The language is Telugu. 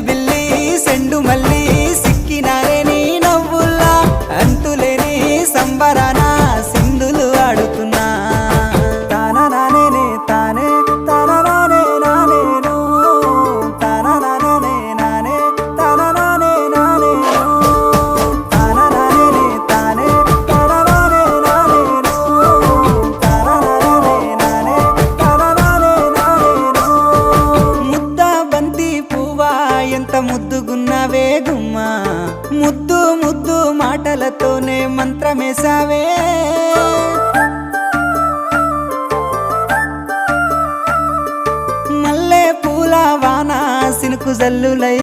బిల్లి సెండు మల్లి సిక్కినారే నీ నవ్వుల్లా అంతులేని సంబరాన సింధులు ఆడుతున్నా తానా నానే తానే తానా నానే నానేను తానా నానే నానే తానా నానే నానేను తానా నానే తానే తానా నానే నానేను తానా నానే నానే తానా నానే నానేను ముద్ద బంతి పువ్వా ఎంత ముద్దుగున్నావే గుమ్మా ముద్దు ముద్దు మాటలతోనే మంత్రమేసావే మల్లె పూల వాన సినుకు జల్లులై